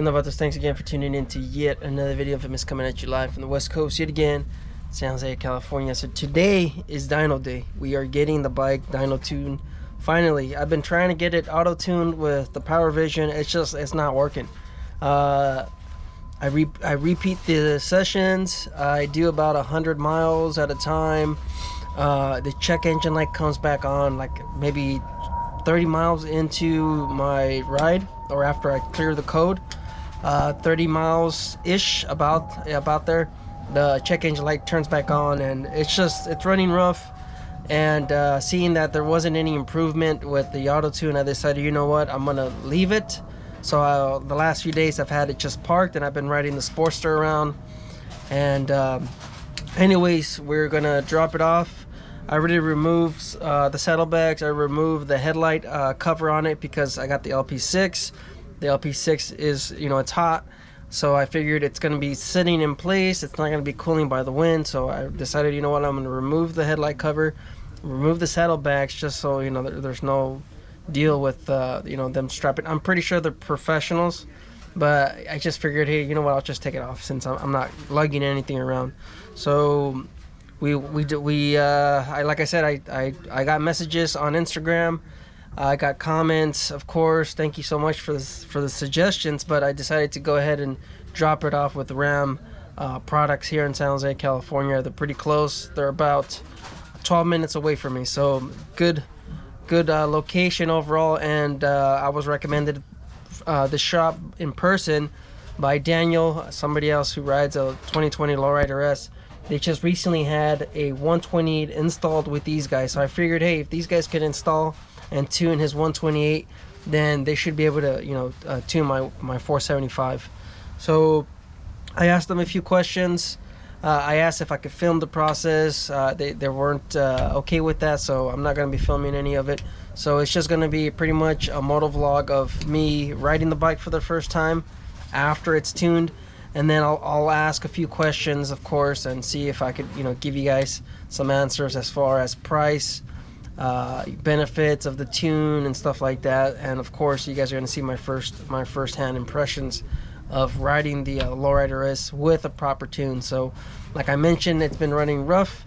Good enough about this. Thanks again for tuning in to yet another video of Infamous, coming at you live from the West Coast yet again, San Jose, California. So today is dyno day. We are getting the bike dyno tuned. Finally, I've been trying to get it auto tuned with the Power Vision. It's not working. I repeat the sessions. I do about 100 miles at a time. The check engine light comes back on like maybe 30 miles into my ride, or after I clear the code. 30 miles ish, about there, the check engine light turns back on, and it's running rough. And seeing that there wasn't any improvement with the auto tune, I decided, you know what, I'm gonna leave it. So the last few days I've had it just parked, and I've been riding the Sportster around. And anyways, we're gonna drop it off. I already removed the saddlebags. I removed the headlight cover on it because I got the LP6. The LP6 is, it's hot, so I figured it's going to be sitting in place. It's not going to be cooling by the wind, so I decided, you know what, I'm going to remove the headlight cover, remove the saddlebags, just so, there's no deal with, them strapping. I'm pretty sure they're professionals, but I just figured, hey, you know what, I'll just take it off since I'm not lugging anything around. So like I said, I got messages on Instagram. I got comments, of course. Thank you so much for the suggestions, but I decided to go ahead and drop it off with Ram products here in San Jose, California. They're pretty close. They're about 12 minutes away from me, so good location overall. And I was recommended the shop in person by Daniel, somebody else who rides a 2020 Lowrider S. They just recently had a 128 installed with these guys, so I figured, hey, if these guys could install and tune his 128, then they should be able to tune my 475. So I asked them a few questions. I asked if I could film the process. They weren't okay with that, so I'm not going to be filming any of it. So it's just going to be pretty much a motovlog of me riding the bike for the first time after it's tuned, and then I'll ask a few questions, of course, and see if I could give you guys some answers as far as price, benefits of the tune and stuff like that. And of course, you guys are going to see my first-hand impressions of riding the Lowrider S with a proper tune. So like I mentioned, it's been running rough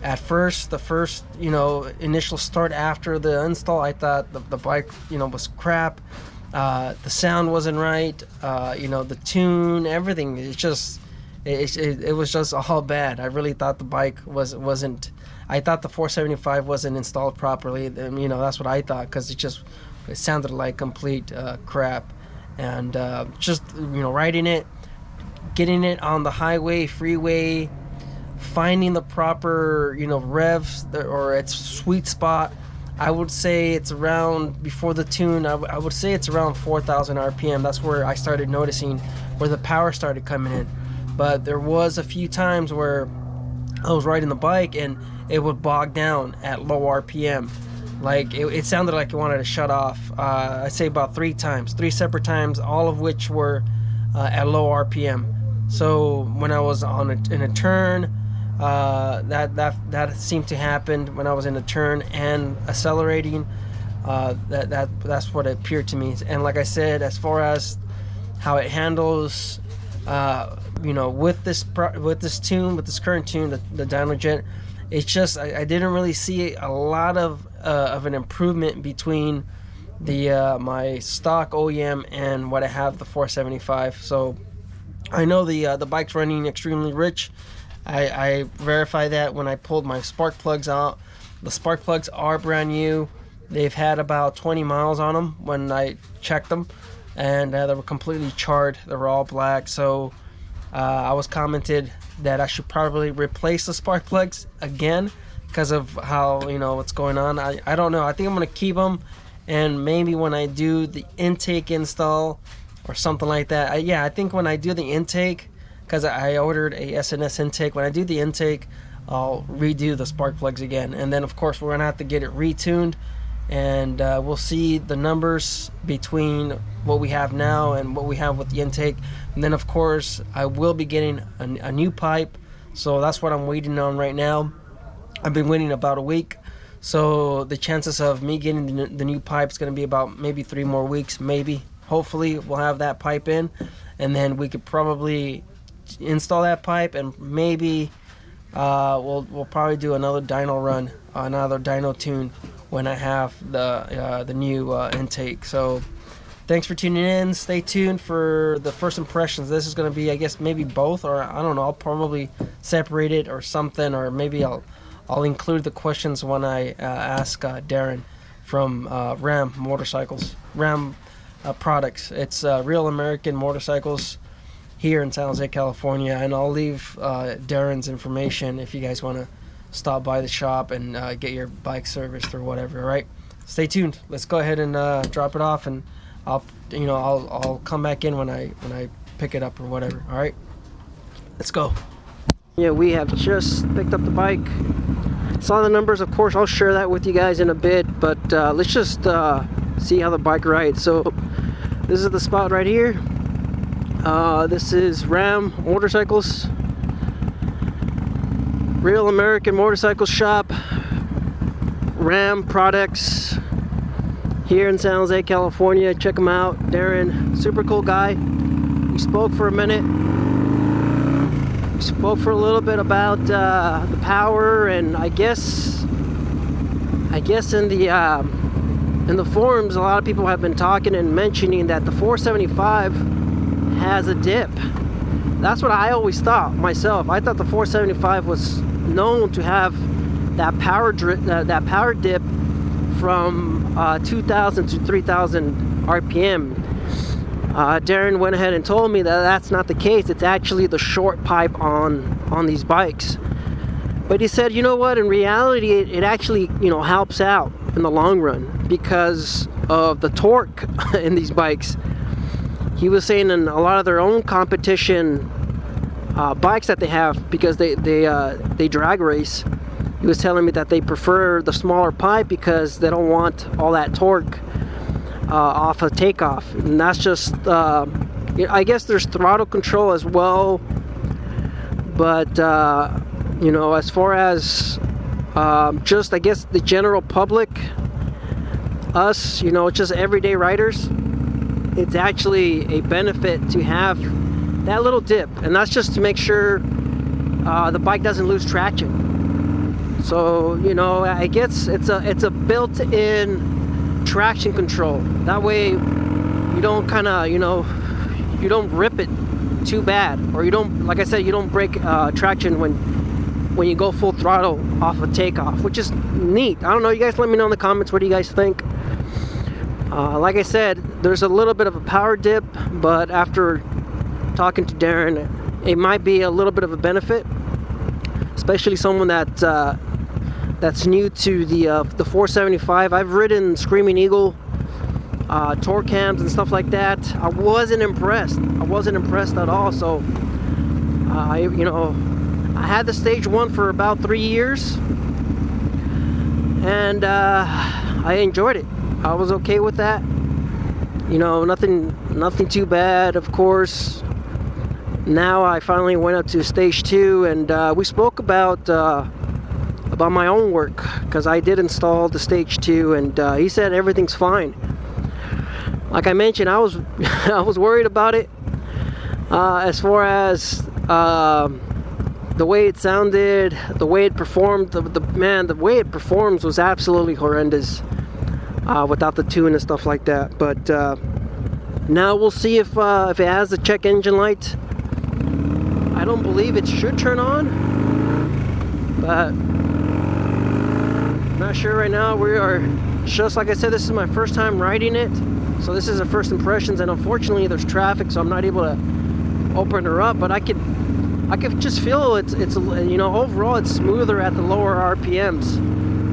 at first. The first initial start after the install, I thought the bike was crap. The sound wasn't right, the tune, everything, it was just all bad. I really thought the bike wasn't, I thought the 475 wasn't installed properly. That's what I thought, because it sounded like complete crap. And just riding it, getting it on the highway, freeway, finding the proper revs or its sweet spot, I would say it's around, before the tune, I would say it's around 4,000 RPM. That's where I started noticing where the power started coming in. But there was a few times where I was riding the bike and it would bog down at low RPM. Like it sounded like it wanted to shut off. I'd say about three separate times, all of which were at low RPM. So when I was in a turn, that seemed to happen when I was in a turn and accelerating. That's what it appeared to me. And like I said, as far as how it handles, with this current tune, the Dyno Jet, it's just I didn't really see a lot of an improvement between the my stock OEM and what I have, the 475. So I know the bike's running extremely rich. I verified that when I pulled my spark plugs out. The spark plugs are brand new. They've had about 20 miles on them when I checked them, and they were completely charred. They were all black. So I was commented that I should probably replace the spark plugs again because of how what's going on. I don't know. I think I'm gonna keep them, and maybe when I do the intake install or something like that. I think when I do the intake, because I ordered a SNS intake, when I do the intake, I'll redo the spark plugs again. And then of course we're gonna have to get it retuned, and we'll see the numbers between what we have now and what we have with the intake. And then of course I will be getting a new pipe, so that's what I'm waiting on right now. I've been waiting about a week, so the chances of me getting the new pipe is going to be about maybe 3 more weeks, maybe hopefully we'll have that pipe in, and then we could probably install that pipe, and maybe we'll probably do another dyno run, another dyno tune when I have the new intake. So thanks for tuning in. Stay tuned for the first impressions. This is going to be, I guess, maybe both, or I don't know. I'll probably separate it or something, or maybe I'll include the questions when I ask Darren from Ram Products. It's Real American Motorcycles here in San Jose, California, and I'll leave Darren's information if you guys want to stop by the shop and get your bike serviced or whatever. All right, stay tuned. Let's go ahead and drop it off, and I'll come back in when I pick it up or whatever. All right, let's go. Yeah, we have just picked up the bike. Saw the numbers, of course. I'll share that with you guys in a bit, but let's just see how the bike rides. So this is the spot right here. This is Ram Motorcycles, Real American Motorcycle Shop, Ram Products here in San Jose, California. Check them out. Darren, super cool guy. We spoke for a minute. We spoke for a little bit about the power, and I guess in the forums, a lot of people have been talking and mentioning that the 475 has a dip. That's what I always thought myself. I thought the 475 was known to have that power dip from 2,000 to 3,000 RPM. Darren went ahead and told me that that's not the case. It's actually the short pipe on these bikes. But he said, you know what? In reality, it actually helps out in the long run because of the torque in these bikes. He was saying in a lot of their own competition bikes that they have, because they drag race, he was telling me that they prefer the smaller pipe because they don't want all that torque off of takeoff. And that's just I guess there's throttle control as well, but as far as just, I guess, the general public, us, just everyday riders, it's actually a benefit to have that little dip, and that's just to make sure the bike doesn't lose traction. So I guess it's a built-in traction control. That way you don't kind of you don't rip it too bad, or you don't, like I said, you don't break traction when you go full throttle off of takeoff, which is neat. I don't know, you guys let me know in the comments, what do you guys think? Like I said, there's a little bit of a power dip, but after talking to Darren, it might be a little bit of a benefit, especially someone that's new to the 475. I've ridden Screaming Eagle torque cams and stuff like that. I wasn't impressed at all. So I had the stage 1 for about 3 years, and I enjoyed it. I was okay with that. Nothing too bad, of course. Now I finally went up to stage 2, and we spoke about my own work, because I did install the stage 2, and he said everything's fine. Like I mentioned, I was I was worried about it as far as the way it sounded, the way it performed. The way it performs was absolutely horrendous without the tune and stuff like that. But now we'll see if it has the check engine light. I don't believe it should turn on, but I'm not sure right now. We are, just like I said, this is my first time riding it, so this is the first impressions, and unfortunately there's traffic, so I'm not able to open her up. But I could just feel it's overall it's smoother at the lower RPMs.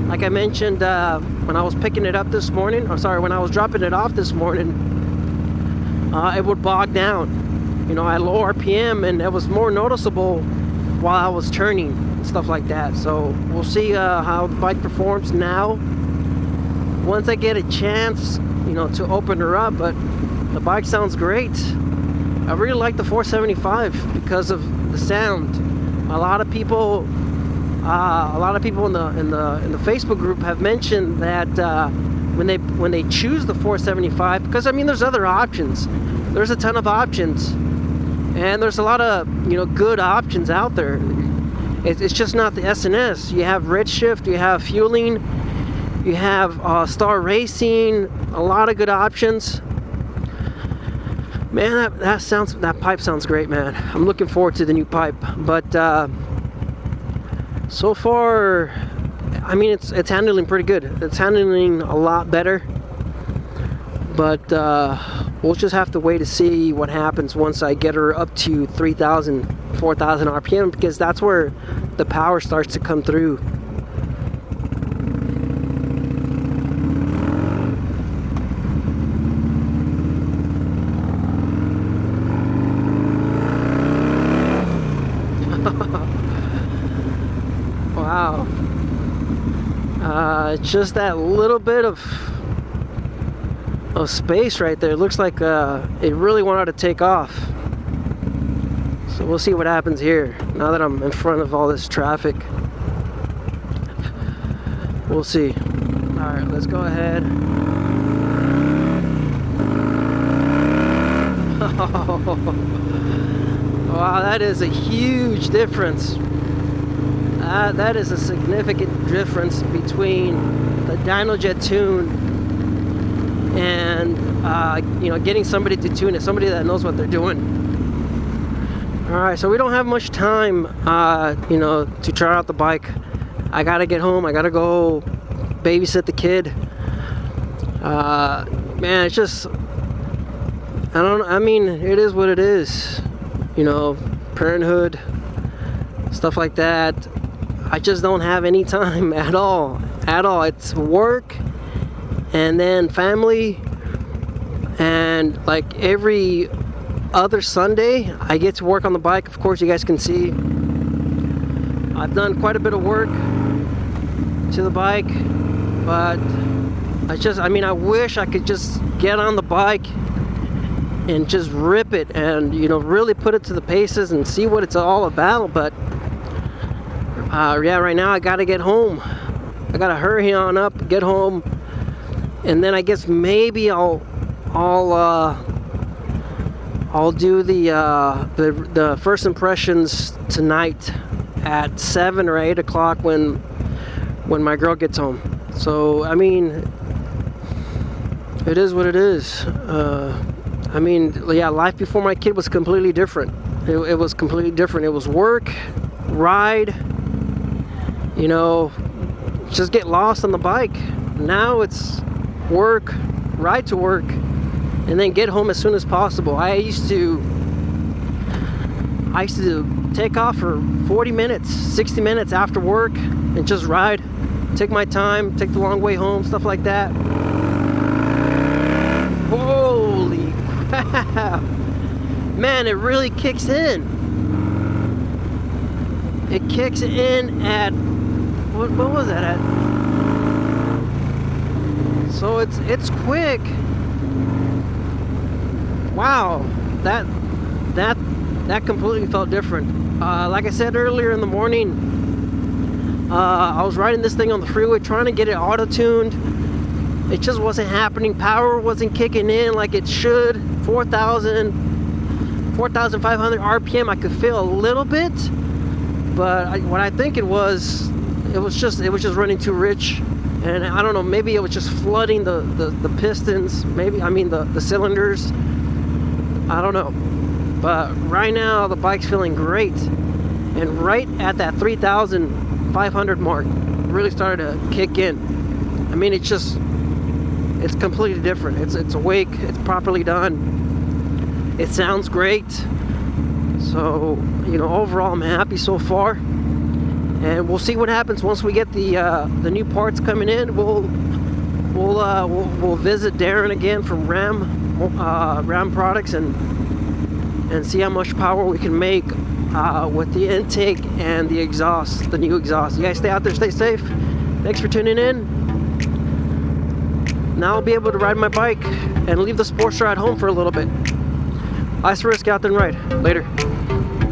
Like I mentioned when I was picking it up this morning, when I was dropping it off this morning, it would bog down at low RPM, and it was more noticeable while I was turning and stuff like that. So we'll see how the bike performs now once I get a chance to open her up. But the bike sounds great. I really like the 475 because of the sound. A lot of people in the Facebook group have mentioned that when they choose the 475, because I mean there's other options. There's a ton of options, and there's a lot of, you know, good options out there. It's just not the S&S. You have Redshift, you have fueling, you have Star Racing, a lot of good options. Man, that pipe sounds great, man. I'm looking forward to the new pipe. But so far, I mean, it's handling pretty good. It's handling a lot better. But we'll just have to wait to see what happens once I get her up to 3,000, 4,000 RPM, because that's where the power starts to come through. Wow. Just that little bit of space right there. It looks like it really wanted to take off. So we'll see what happens here now that I'm in front of all this traffic. We'll see. Alright, let's go ahead. Wow, that is a huge difference. That is a significant difference between the Dyno Jet tune and you know, getting somebody to tune it, somebody that knows what they're doing. Alright, so we don't have much time you know, to try out the bike. I gotta get home, I gotta go babysit the kid. Man, it's just, I mean, it is what it is, you know, parenthood, stuff like that. I just don't have any time at all. It's work and then family, and like every other Sunday I get to work on the bike. Of course, you guys can see I've done quite a bit of work to the bike, but I mean, I wish I could just get on the bike and just rip it and, you know, really put it to the paces and see what it's all about. But yeah, right now I gotta get home. I gotta hurry on up, get home, and then I guess maybe I'll do the first impressions tonight at 7 or 8 o'clock when my girl gets home. So I mean, it is what it is. I mean, yeah, life before my kid was completely different. It was completely different. It was work, ride, you know, just get lost on the bike. Now it's work, ride to work, and then get home as soon as possible. I used to take off for 40 minutes, 60 minutes after work and just ride, take my time, take the long way home, stuff like that. Holy crap, man, it really kicks in. It kicks in at, what was that at? So it's quick. Wow, that completely felt different. Like I said earlier in the morning, I was riding this thing on the freeway trying to get it auto-tuned. It just wasn't happening. Power wasn't kicking in like it should. 4,500 RPM. I could feel a little bit, but what I think it was just running too rich. And I don't know, maybe it was just flooding the pistons, maybe, I mean the cylinders. I don't know. But right now the bike's feeling great. And right at that 3,500 mark, really started to kick in. I mean, it's completely different. It's awake, it's properly done. It sounds great. So, you know, overall I'm happy so far. And we'll see what happens once we get the new parts coming in. We'll visit Darren again from Ram Products and see how much power we can make with the intake and the exhaust, the new exhaust. You guys stay out there, stay safe. Thanks for tuning in. Now I'll be able to ride my bike and leave the Sportster at home for a little bit. Ice risk out there and ride. Later.